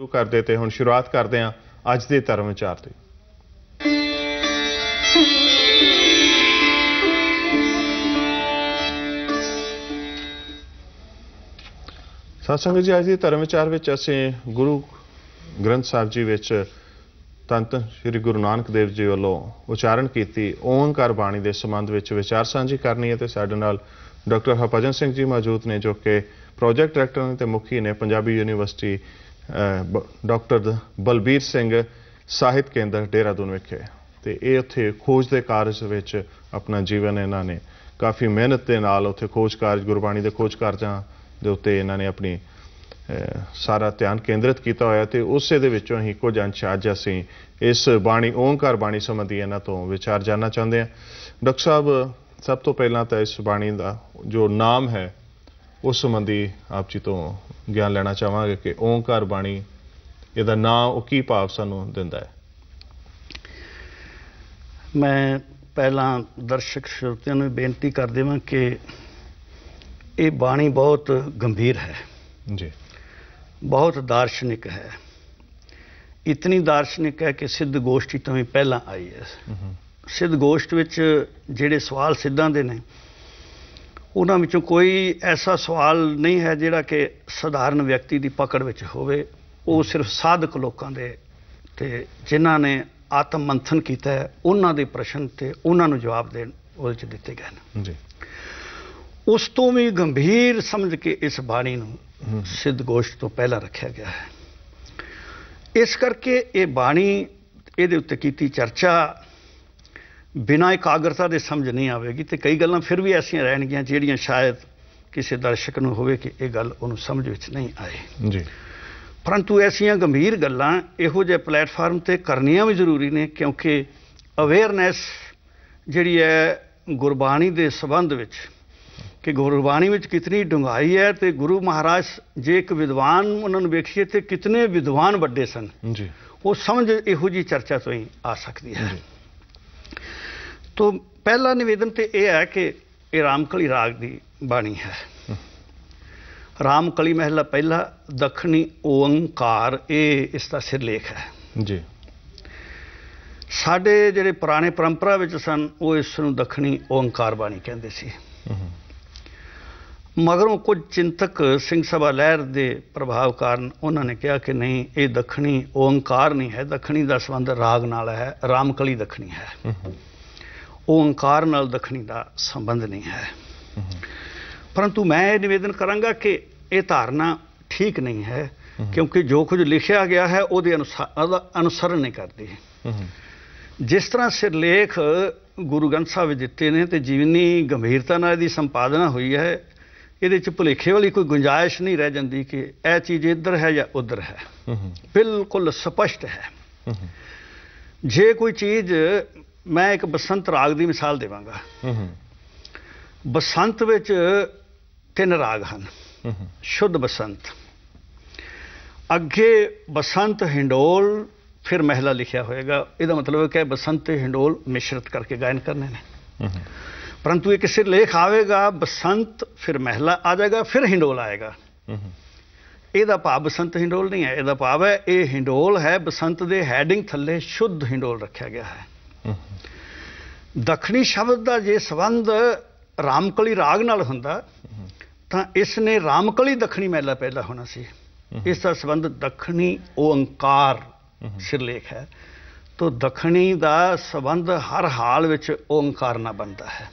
शुरू करते तो हुण शुरुआत करते हैं अज के धर्म विचार की। सत्संग जी, अज के धर्म विचार में असीं गुरु ग्रंथ साहिब जी विच धन धन श्री गुरु नानक देव जी वालों उचारण की ओंकार बाणी के संबंध में विचार साझी करनी है। तो साडे नाल डॉक्टर हरभजन सिंह जी मौजूद ने जो कि प्रोजैक्ट डायरैक्टर ने ते मुखी ने पंजाबी यूनीवर्सिटी डॉक्टर बलबीर सिंह ਸਾਹਿਤ केंद्र देहरादून विखे। तो ये उत्थे खोज के कारज विच अपना जीवन इन्होंने काफ़ी मेहनत के नाल उत्थे खोज कार्य गुरबाणी के खोज कार्यां दे उत्ते इन्होंने अपनी सारा ध्यान केंद्रित किया होया। तो उस दे विचों ही कुछ अंश अज असीं इस बाणी ओंकार बाणी संबंधी इन्हां तो विचार जानना चाहते हैं। डॉक्टर साहब, सब तो पहला तो इस बाणी का जो नाम है उस संबंधी आप जी तो ज्ञान लेना चाहांगे कि ओंकार बाणी ਇਹਦਾ ਨਾਂ ਉਹ ਕੀ ਭਾਵ ਸਾਨੂੰ ਦਿੰਦਾ ਹੈ। मैं पहला दर्शक श्रोतियों ਨੂੰ ਬੇਨਤੀ ਕਰ ਦੇਵਾਂ कि ਇਹ ਬਾਣੀ बहुत गंभीर है जी, बहुत दार्शनिक है। इतनी दार्शनिक है कि सिद्ध गोष्ठी तो भी पहला आई है। सिद्ध गोष्ठ ਵਿੱਚ ਜਿਹੜੇ सवाल सिद्धां ਦੇ ਨੇ ਉਹਨਾਂ ਵਿੱਚੋਂ ਕੋਈ ऐसा सवाल नहीं है ਜਿਹੜਾ कि ਸਧਾਰਨ ਵਿਅਕਤੀ ਦੀ ਪਕੜ ਵਿੱਚ ਹੋਵੇ। ਉਹ ਸਿਰਫ ਸਾਧਕ ਲੋਕਾਂ ਦੇ ਤੇ ਜਿਨ੍ਹਾਂ ਨੇ ਆਤਮ ਮੰਥਨ ਕੀਤਾ ਹੈ ਉਹਨਾਂ ਦੇ ਪ੍ਰਸ਼ਨ ਤੇ ਉਹਨਾਂ ਨੂੰ ਜਵਾਬ ਦੇਣ ਉਹਦੇ ਚ ਦਿੱਤੇ ਗਏ ਨੇ ਜੀ। ਉਸ ਤੋਂ ਵੀ ਗੰਭੀਰ ਸਮਝ ਕੇ ਇਸ ਬਾਣੀ ਨੂੰ ਸਿੱਧ ਗੋਸ਼ਟ ਤੋਂ ਪਹਿਲਾਂ ਰੱਖਿਆ ਗਿਆ ਹੈ। ਇਸ ਕਰਕੇ ਇਹ ਬਾਣੀ ਇਹਦੇ ਉੱਤੇ ਕੀਤੀ ਚਰਚਾ ਬਿਨਾਂ ਇਕਾਗਰਤਾ ਦੇ ਸਮਝ ਨਹੀਂ ਆਵੇਗੀ ਤੇ ਕਈ ਗੱਲਾਂ ਫਿਰ ਵੀ ਐਸੀਆਂ ਰਹਿਣਗੀਆਂ ਜਿਹੜੀਆਂ ਸ਼ਾਇਦ ਕਿਸੇ ਦਰਸ਼ਕ ਨੂੰ ਹੋਵੇ ਕਿ ਇਹ ਗੱਲ ਉਹਨੂੰ ਸਮਝ ਵਿੱਚ ਨਹੀਂ ਆਏ ਜੀ। परंतु ऐसियां गंभीर गल्लां इहो जिहे प्लेटफार्म ते करनियां भी जरूरी ने क्योंकि अवेयरनैस जिहड़ी है गुरबाणी दे संबंध विच कि गुरबाणी विच कितनी डूंघाई है तो गुरु महाराज जे एक विद्वान उन्होंने वेखिए तो कितने विद्वान वड्डे सन जी। वो समझ इहो जी चर्चा तो ही आ सकती है। तो पहला निवेदन तो यह है कि ये रामकली राग की बाणी है। रामकली महला पहला दखनी ओंकार ये इसका सिरलेख है जी। साडे जिहड़े पुराने परंपरा विच सन वो इस नूं दखनी ओंकार बाणी कहंदे सी। मगरों कुछ चिंतक सिंह सभा लहर के प्रभाव कारण उन्होंने कहा कि नहीं ये दखनी ओंकार नहीं है, दखनी का संबंध राग नाल है, रामकली दखनी है। ओंकार नाल दखनी का संबंध नहीं है। परंतु मैं ये निवेदन करांगा कि ये धारणा ठीक नहीं है क्योंकि जो कुछ लिखा गया है वो अनुसरण नहीं करती। जिस तरह सिरलेख गुरु ग्रंथ साहिब दिते ने तो जीवनी गंभीरता नाल दी संपादना हुई है, ये भुलेखे वाली कोई गुंजाइश नहीं रह जाती कि यह चीज़ इधर है या उधर है। बिल्कुल स्पष्ट है। जे कोई चीज़ मैं एक बसंत राग की मिसाल देवांगा। बसंत विच 3 राग हैं। शुद्ध बसंत, अगे बसंत हिंडोल फिर महला लिखा होएगा। इसका मतलब है कि बसंत हिंडोल मिश्रित करके गायन करने ने। परंतु एक सिरलेख आएगा बसंत फिर महला आ जाएगा फिर हिंडोल आएगा। ਇਹਦਾ भाव बसंत हिंडोल नहीं है, ਇਹਦਾ भाव है ये हिंडोल है बसंत के हैडिंग थले शुद्ध हिंडोल रखा गया है। दखनी शब्द का जे संबंध रामकली राग नाल हुंदा तां इसने रामकली दखनी महला पहला होना सी। इसका संबंध दखनी ओंकार सिरलेख है। तो दखनी का संबंध हर हाल विच ओंकार नाल बनता है।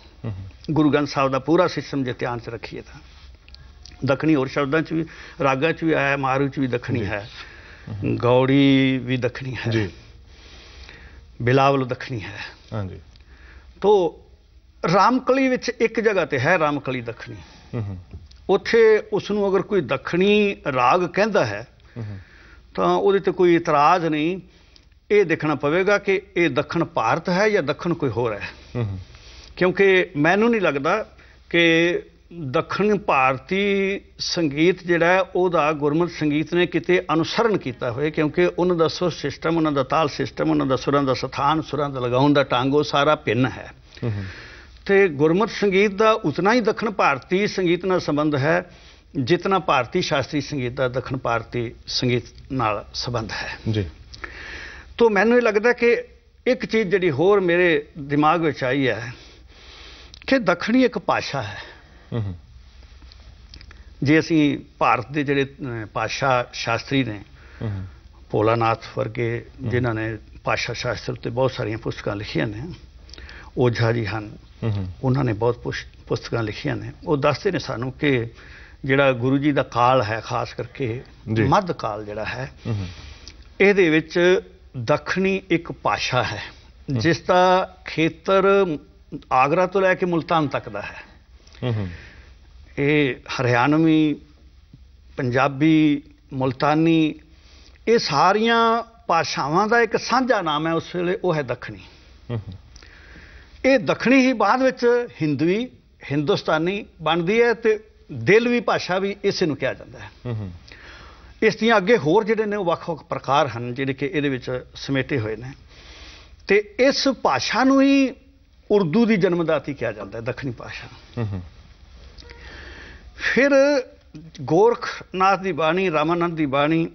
गुरु ग्रंथ साहिब का पूरा सिस्टम जे ध्यान च रखिए तो दखनी और शब्दों च भी रागा च भी आया, मारू च भी दखनी है, गौड़ी भी दखनी है, बिलावल दखनी है। हाँ जी। तो रामकली विच एक जगह ते है रामकली दखनी, उत्थे उसनूं अगर कोई दखनी राग कहता है तो उहदे ते कोई इतराज़ नहीं। ये देखना पवेगा कि ये दक्षिण भारत है या दक्षिण कोई होर है। क्योंकि मैनू नहीं लगता कि दक्षिण भारती संगीत जिहड़ा है उहदा गुरमत संगीत ने किते अनुसरण किया होए, क्योंकि उन्हां दा सुर सिस्टम, उन्हां दा ताल सिस्टम, उन्हां दा सुरां दा स्थान, सुरां दा लगाउण दा ढंग वो सारा भिन्न है। तो गुरमत संगीत का उतना ही दक्षिण भारती संगीत नाल संबंध है जितना भारतीय शास्त्रीय संगीत का दक्षिण भारतीय संगीत नाल संबंध है जी। तो मैनूं ये लगता कि एक चीज़ जिहड़ी होर मेरे दिमाग में आई है कि दक्षिणी एक भाषा है। जे असीं भारत के जिहड़े भाषा शास्त्री ने भोलानाथ वर्गे जिन्हां ने भाषा शास्त्र उत्ते बहुत सारियां पुस्तकां लिखियां ने, ओझा जी हैं उन्होंने बहुत पुस्तकां लिखियां ने, वो दसदे ने सानूं कि जिहड़ा गुरु जी का काल है खास करके मध्य काल जिहड़ा है इहदे विच दक्षिणी एक भाषा है जिसका खेतर आगरा तो लैके मुल्तान तक का है। ये हरियाणवी पंजाबी मुल्तानी ये सारिया भाषावां का एक साझा नाम है उस वेले वो है दक्षिणी। ये दक्षिणी ही बाद विच हिंदवी हिंदुस्तानी बनती है तो दिलवी भाषा भी इस नूं कहा जाता है। इस दियां अगे होर जिहड़े ने वख-वख प्रकार हैं जिहड़े कि इहदे विच समेटे हुए हैं ते इस भाषा नूं ही उर्दू की जन्मदाती कहा जाता है दक्षिणी भाषा। फिर गोरखनाथ की बाणी, रामानंद की बाणी,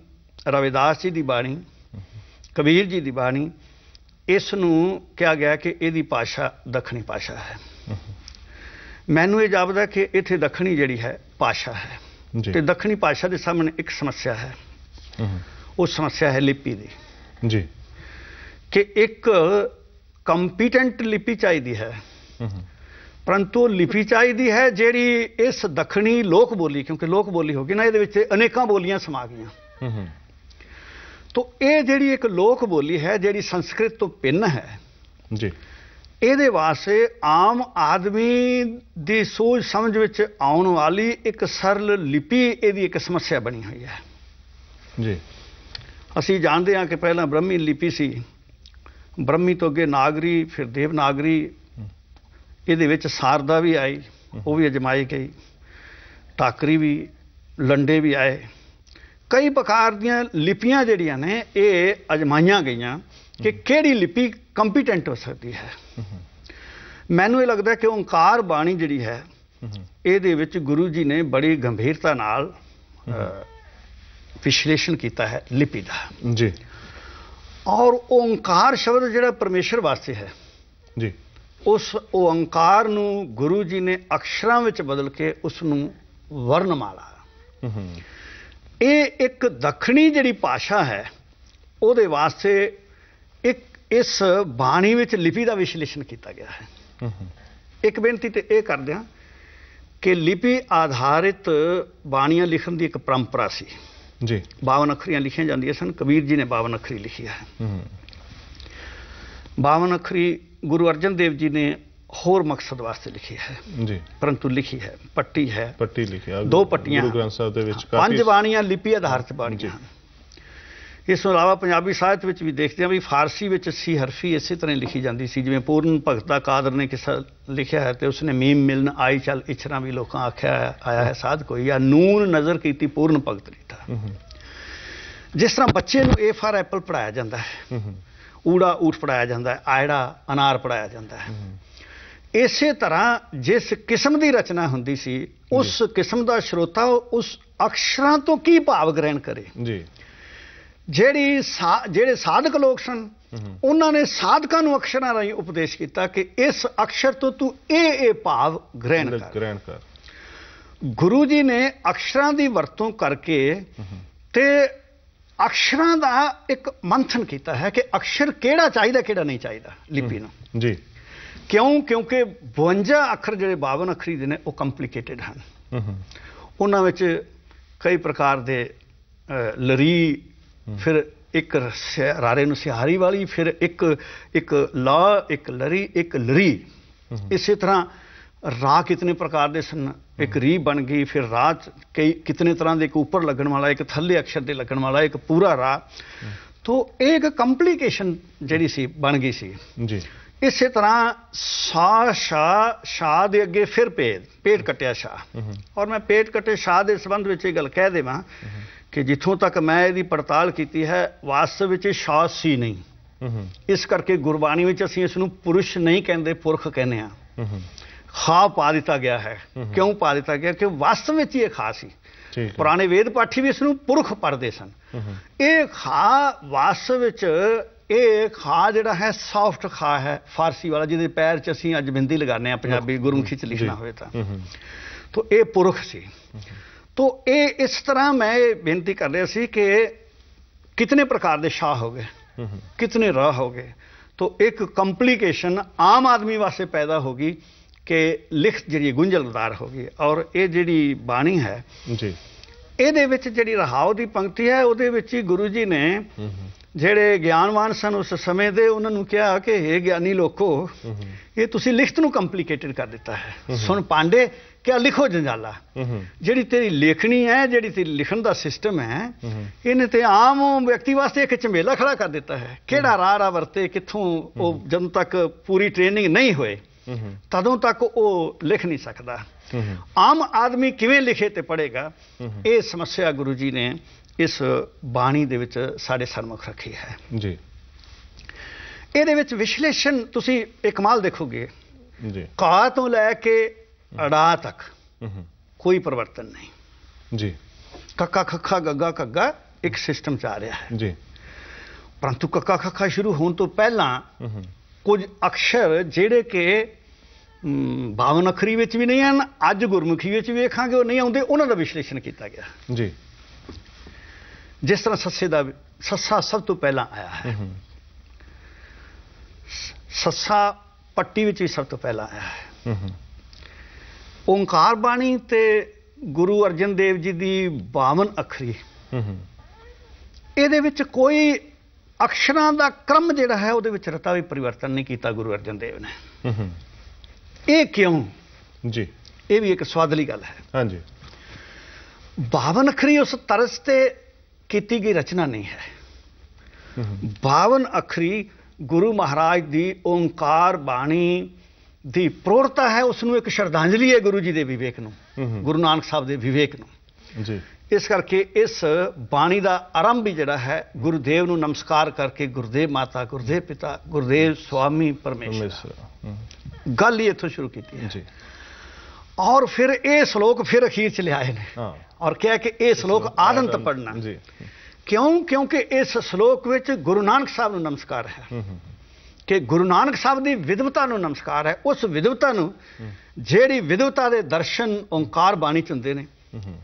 रविदास जी की बाणी, कबीर जी की बाणी इस नूं कहा गया कि इहदी भाषा दक्षिणी भाषा है। मैनूं ये जापदा कि इत्थे दक्षिणी जिहड़ी है भाषा है ते दक्षिणी भाषा के सामने एक समस्या है, वो समस्या है लिपि की जी कि एक कंपीटेंट लिपि चाहिए है परंतु लिपि चाहिए है जिहड़ी इस दक्षिणी लोक बोली, क्योंकि लोक बोली होगी ना ये अनेकों बोलियां समा गई, तो ये जिहड़ी एक लोक बोली है जिहड़ी संस्कृत तो भिन्न है जी, ਇਹਦੇ वास्ते आम आदमी की सूझ समझ विच आउण वाली एक सरल लिपि ਇਹਦੀ एक समस्या बनी हुई है जी। असीं जानते हैं कि पहला ब्रह्मी लिपि सी, ब्रह्मी तो अगे नागरी, फिर देवनागरी, ਇਹਦੇ ਵਿੱਚ शारदा भी आई, वो भी अजमाई गई, टाकरी भी, लंडे भी आए, कई प्रकार दीयां लिपियां जिहड़ियां ने ये अजमाइयां गईयां कि किहड़ी लिपि कंपीटेंट हो सकती है। मैनूं ये लगता कि ओंकार बाणी जिहड़ी है ਇਹਦੇ ਵਿੱਚ गुरु जी ने बड़ी गंभीरता नाल विश्लेषण किया है लिपि का जी। और ओंकार शब्द जिहड़ा परमेश्वर वास्ते है जी, उस ओंकार नूं गुरु जी ने अक्षरां विच बदल के उसनूं वर्णमाला, ये एक दक्षिणी जिहड़ी भाषा है ਉਹਦੇ वास्ते एक इस बाणी विच लिपि का विश्लेषण किया गया है। एक बेनती तो यह कर दिया कि लिपि आधारित बाणियां लिखण की एक परंपरा सी जी। 52 अखरियां लिखियां जांदियां सन, कबीर जी ने 52 अखरी लिखी है। 52 अखरी गुरु अर्जन देव जी ने होर मकसद वास्ते लिखी है जी, परंतु लिखी है पट्टी है, पट्टी लिखी है, 2 पट्टियां, गुरु ग्रंथ साहिब दे विच 5 बाणियां लिपि आधारित बाणियां हैं। इस अलावा पंजाबी साहित्य में भी देखते हैं भी फारसी में सी हरफी इसी तरह लिखी जाती सी, जिवें पूर्ण भगता कादर ने किसा लिखा है तो उसने मीम मिलन आई चल इछरा भी लोगों आख्या आया है साध कोई, या नून नज़र की पूर्ण भगत रीता। जिस तरह बच्चे नूं ए फॉर एप्पल पढ़ाया जाता है, ऊड़ा ऊठ पढ़ाया जाता है, आयड़ा अनार पढ़ाया जाता है, इसे तरह जिस किस्म की रचना होंदी सी उस किस्म का श्रोता उस अक्षरां तो की भाव ग्रहण करे जी। ਜਿਹੜੇ ਸਾਧਕ ਲੋਕ ਸਨ ਉਹਨਾਂ ਨੇ ਸਾਧਕਾਂ ਨੂੰ ਅਕਸ਼ਰਾਂ ਰਾਹੀਂ ਉਪਦੇਸ਼ ਕੀਤਾ ਕਿ ਇਸ ਅਕਸ਼ਰ ਤੋਂ ਤੂੰ ਇਹ ਭਾਵ ਗ੍ਰਹਿਣ ਕਰ। ਗੁਰੂ ਜੀ ਨੇ ਅਕਸ਼ਰਾਂ ਦੀ ਵਰਤੋਂ ਕਰਕੇ ਤੇ ਅਕਸ਼ਰਾਂ ਦਾ ਇੱਕ ਮੰਥਨ ਕੀਤਾ ਹੈ ਕਿ ਅਕਸ਼ਰ ਕਿਹੜਾ ਚਾਹੀਦਾ ਕਿਹੜਾ ਨਹੀਂ ਚਾਹੀਦਾ ਲਿਪੀ ਨੂੰ ਜੀ। ਕਿਉਂ? ਕਿਉਂਕਿ 52 ਅੱਖਰ ਜਿਹੜੇ 52 ਅੱਖਰੀ ਦੇ ਨੇ ਉਹ ਕੰਪਲਿਕੇਟਡ ਹਨ। ਉਹਨਾਂ ਵਿੱਚ ਕਈ ਪ੍ਰਕਾਰ ਦੇ ਲਰੀ, फिर एक रारे नूं सिहारी वाली, फिर एक ला, एक लरी, एक लरी, इसी तरह रा कितने प्रकार दे सन, एक री बन गई, फिर रा कई कितने तरह के, एक ऊपर लगन वाला, एक थल्ले अक्षर दे लगन वाला, एक पूरा रा, तो एक कंप्लीकेशन जिहड़ी सी बन गई सी जी। इस तरह सा शाह दे अगे फिर पेट कटिया शाह, और मैं पेट कटे शाह के संबंध में ये गल कह देवां कि जिथों तक मैं इसकी पड़ताल की है वास्तव में शाह सी नहीं, इस करके गुरबाणी में असीं इसनूं पुरुष नहीं कहते पुरख कहने खा पा दिता गया है। क्यों पा दिता गया कि वास्तव में ये खा सी ਠੀਕ ਹੈ। ਪੁਰਾਣੇ ਵੇਦ ਪਾਠੀ ਵੀ ਇਸ ਨੂੰ ਪੁਰਖ ਪੜ੍ਹਦੇ ਸਨ। ਇਹ ਖਾ ਵਾਸਤਵ ਵਿੱਚ ਇਹ ਖਾ ਜਿਹੜਾ ਹੈ ਸੌਫਟ ਖਾ ਹੈ, ਫਾਰਸੀ ਵਾਲਾ, ਜਿਹਦੇ ਪੈਰ 'ਚ ਅਸੀਂ ਅੱਜ ਬਿੰਦੀ ਲਗਾਉਂਦੇ ਹਾਂ ਪੰਜਾਬੀ ਗੁਰਮੁਖੀ 'ਚ ਲਿਖਣਾ ਹੋਵੇ ਤਾਂ। ਤੋ ਇਹ ਪੁਰਖ ਸੀ। तो ये इस तरह मैं बेनती कर रहा सी कि कितने प्रकार के शाह हो गए, कितने राह हो गए। तो एक कंप्लीकेशन आम आदमी वास्ते पैदा होगी कि लिखत जी गुंझलदार होगी। और ये जी बाणी है जी, ਇਹਦੇ ਵਿੱਚ ਜਿਹੜੀ ਰਹਾਉ ਦੀ ਪੰਕਤੀ ਹੈ ਉਹਦੇ ਵਿੱਚ ਹੀ ਗੁਰੂ ਜੀ ਨੇ ਜਿਹੜੇ ਗਿਆਨਵਾਨ ਸਨ ਉਸ ਸਮੇਂ ਦੇ ਉਹਨਾਂ ਨੂੰ ਕਿਹਾ ਕਿ ਇਹ ਗਿਆਨੀ ਲੋਕੋ, ਇਹ ਤੁਸੀਂ ਲਿਖਤ ਨੂੰ ਕੰਪਲਿਕੇਟਡ ਕਰ ਦਿੱਤਾ ਹੈ। ਸੁਣ ਪਾਂਡੇ, ਕਿਆ ਲਿਖੋ ਜੰਜਾਲਾ। ਜਿਹੜੀ ਤੇਰੀ ਲੇਖਣੀ ਹੈ, ਜਿਹੜੀ ਤੇਰੀ ਲਿਖਣ ਦਾ ਸਿਸਟਮ ਹੈ, ਇਹਨੇ ਤੇ ਆਮ ਵਿਅਕਤੀ ਵਾਸਤੇ ਇੱਕ ਝਮੇਲਾ ਖੜਾ ਕਰ ਦਿੱਤਾ ਹੈ। ਕਿਹੜਾ ਰਾਹ ਵਰਤੇ, ਕਿੱਥੋਂ, ਉਹ ਜਦੋਂ ਤੱਕ ਪੂਰੀ ਟ੍ਰੇਨਿੰਗ ਨਹੀਂ ਹੋਏ ਤਦੋਂ ਤੱਕ ਉਹ ਲਿਖ ਨਹੀਂ ਸਕਦਾ। ਆਮ ਆਦਮੀ ਕਿਵੇਂ ਲਿਖੇ ਤੇ ਪੜ੍ਹੇਗਾ, ਇਹ ਸਮੱਸਿਆ ਗੁਰੂ ਜੀ ਨੇ ਇਸ ਬਾਣੀ ਦੇ ਵਿੱਚ ਸਾਡੇ ਸਨਮੁਖ ਰੱਖੀ ਹੈ ਜੀ। ਇਹਦੇ ਵਿੱਚ ਵਿਸ਼ਲੇਸ਼ਣ ਤੁਸੀਂ ਇੱਕ ਕਮਾਲ ਦੇਖੋਗੇ ਜੀ, ਕਾ ਤੋਂ ਲੈ ਕੇ ਅੜਾ ਤੱਕ ਕੋਈ ਪਰਿਵਰਤਨ ਨਹੀਂ ਜੀ। ਕੱਕਾ ਖੱਖਾ ਗੱਗਾ ਘੱਗਾ ਇੱਕ ਸਿਸਟਮ ਚ ਆ ਰਿਹਾ ਹੈ ਜੀ, ਪਰੰਤੂ ਕੱਕਾ ਖੱਖਾ ਸ਼ੁਰੂ ਹੋਣ ਤੋਂ ਪਹਿਲਾਂ ਕੁਝ ਅਕਸ਼ਰ ਜਿਹੜੇ ਕਿ 52 ਅੱਖਰੀ ਵਿੱਚ ਵੀ ਨਹੀਂ ਹਨ, ਅੱਜ ਗੁਰਮੁਖੀ ਵਿੱਚ ਵੀ ਵੇਖਾਂਗੇ ਉਹ ਨਹੀਂ ਆਉਂਦੇ, ਉਹਨਾਂ ਦਾ ਵਿਸ਼ਲੇਸ਼ਣ ਕੀਤਾ ਗਿਆ ਜੀ। ਜਿਸ ਤਰ੍ਹਾਂ ਸੱਸੇ ਦਾ ਸੱਸਾ ਸਭ ਤੋਂ ਪਹਿਲਾਂ ਆਇਆ ਹੈ, ਸੱਸਾ ਪੱਟੀ ਵਿੱਚ ਵੀ ਸਭ ਤੋਂ ਪਹਿਲਾਂ ਆਇਆ ਹੈ। ਓਂਕਾਰ ਬਾਣੀ ਤੇ ਗੁਰੂ ਅਰਜਨ ਦੇਵ ਜੀ ਦੀ 52 ਅੱਖਰੀ, ਇਹਦੇ ਵਿੱਚ ਕੋਈ ਅਕਸ਼ਰਾਂ ਦਾ ਕ੍ਰਮ ਜਿਹੜਾ ਹੈ ਉਹਦੇ ਵਿੱਚ ਰਤਾ ਵੀ ਪਰਿਵਰਤਨ ਨਹੀਂ ਕੀਤਾ ਗੁਰੂ ਅਰਜਨ ਦੇਵ ਨੇ। ਇਹ ਕਿਉਂ ਜੀ? ਇਹ ਵੀ ਇੱਕ ਸਵਾਦਲੀ ਗੱਲ ਹੈ। ਹਾਂਜੀ। 52 ਅੱਖਰੀ ਉਸ ਤਰਸ ਤੇ ਕੀਤੀ ਗਈ ਰਚਨਾ ਨਹੀਂ ਹੈ। 52 ਅੱਖਰੀ ਗੁਰੂ ਮਹਾਰਾਜ ਦੀ ਓਂਕਾਰ ਬਾਣੀ ਦੀ ਪ੍ਰੋੜਤਾ ਹੈ, ਉਸ ਨੂੰ ਇੱਕ ਸ਼ਰਧਾਂਜਲੀ ਹੈ ਗੁਰੂ ਜੀ ਦੇ ਵਿਵੇਕ ਨੂੰ, ਗੁਰੂ ਨਾਨਕ ਸਾਹਿਬ ਦੇ ਵਿਵੇਕ ਨੂੰ ਜੀ। ਇਸ ਕਰਕੇ ਇਸ ਬਾਣੀ ਦਾ ਆਰੰਭ ਹੀ ਜਿਹੜਾ ਹੈ ਗੁਰੂਦੇਵ ਨੂੰ ਨਮਸਕਾਰ ਕਰਕੇ, ਗੁਰਦੇਵ ਮਾਤਾ, ਗੁਰਦੇਵ ਪਿਤਾ, ਗੁਰਦੇਵ ਸੁਆਮੀ ਪਰਮੇਸ਼ਰ, ਗੱਲ ਹੀ ਇੱਥੋਂ ਸ਼ੁਰੂ ਕੀਤੀ ਹੈ ਜੀ। ਔਰ ਫਿਰ ਇਹ ਸ਼ਲੋਕ ਫਿਰ ਅਖੀਰ ਚ ਲਿਆਏ ਨੇ ਔਰ ਕਿਹਾ ਕਿ ਇਹ ਸ਼ਲੋਕ ਆਦੰਤ ਪੜ੍ਹਨਾ ਜੀ। ਕਿਉਂ? ਕਿਉਂਕਿ ਇਸ ਸ਼ਲੋਕ ਵਿੱਚ ਗੁਰੂ ਨਾਨਕ ਸਾਹਿਬ ਨੂੰ ਨਮਸਕਾਰ ਹੈ ਕਿ ਗੁਰੂ ਨਾਨਕ ਸਾਹਿਬ ਦੀ ਵਿਦਵਤਾ ਨੂੰ ਨਮਸਕਾਰ ਹੈ। ਉਸ ਵਿਦਵਤਾ ਨੂੰ, ਜਿਹੜੀ ਵਿਦਵਤਾ ਦੇ ਦਰਸ਼ਨ ਓਂਕਾਰ ਬਾਣੀ ਚ ਹੁੰਦੇ ਨੇ,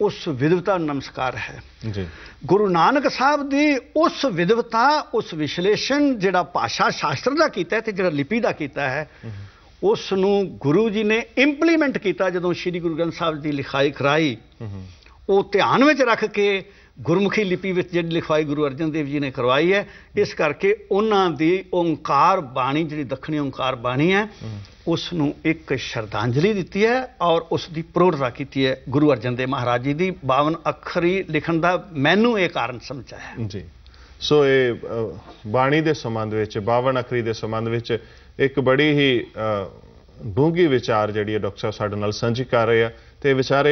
ਉਸ ਵਿਦਵਤਾ ਨੂੰ ਨਮਸਕਾਰ ਹੈ ਜੀ। ਗੁਰੂ ਨਾਨਕ ਸਾਹਿਬ ਦੀ ਉਸ ਵਿਦਵਤਾ, ਉਸ ਵਿਸ਼ਲੇਸ਼ਣ ਜਿਹੜਾ ਭਾਸ਼ਾ ਸ਼ਾਸਤਰ ਦਾ ਕੀਤਾ ਹੈ ਤੇ ਜਿਹੜਾ ਲਿਪੀ ਦਾ ਕੀਤਾ ਹੈ, ਉਸ ਨੂੰ ਗੁਰੂ ਜੀ ਨੇ ਇੰਪਲੀਮੈਂਟ ਕੀਤਾ ਜਦੋਂ ਸ਼੍ਰੀ ਗੁਰੂ ਗ੍ਰੰਥ ਸਾਹਿਬ ਦੀ ਲਿਖਾਈ ਕਰਾਈ। ਉਹ ਧਿਆਨ ਵਿੱਚ ਰੱਖ ਕੇ ਗੁਰਮੁਖੀ ਲਿਪੀ ਵਿੱਚ ਜਿਹੜੀ ਲਿਖਵਾਈ ਗੁਰੂ ਅਰਜਨ ਦੇਵ ਜੀ ਨੇ ਕਰਵਾਈ ਹੈ। ਇਸ ਕਰਕੇ ਉਹਨਾਂ ਦੀ ਓਂਕਾਰ ਬਾਣੀ, ਜਿਹੜੀ ਦੱਖਣੀ ਓਂਕਾਰ ਬਾਣੀ ਹੈ, ਉਸ ਨੂੰ ਇੱਕ ਸ਼ਰਧਾਂਜਲੀ ਦਿੱਤੀ ਹੈ ਔਰ ਉਸ ਦੀ ਪ੍ਰੋੜਤਾ ਕੀਤੀ ਹੈ ਗੁਰੂ ਅਰਜਨ ਦੇਵ ਮਹਾਰਾਜ ਜੀ ਦੀ 52 ਅੱਖਰੀ ਲਿਖਣ ਦਾ ਮੈਨੂੰ ਇਹ ਕਾਰਨ ਸਮਝ ਆਇਆ ਜੀ। ਸੋ ਇਹ ਬਾਣੀ ਦੇ ਸੰਬੰਧ ਵਿੱਚ, 52 ਅੱਖਰੀ ਦੇ ਸੰਬੰਧ ਵਿੱਚ ਇੱਕ ਬੜੀ ਹੀ ਡੂੰਘੀ ਵਿਚਾਰ ਜਿਹੜੀ ਹੈ ਡਾਕਟਰ ਸਾਹਿਬ ਸਾਡੇ ਨਾਲ ਸਾਂਝੀ ਕਰ ਰਹੇ ਆ ਤੇ ਵਿਚਾਰ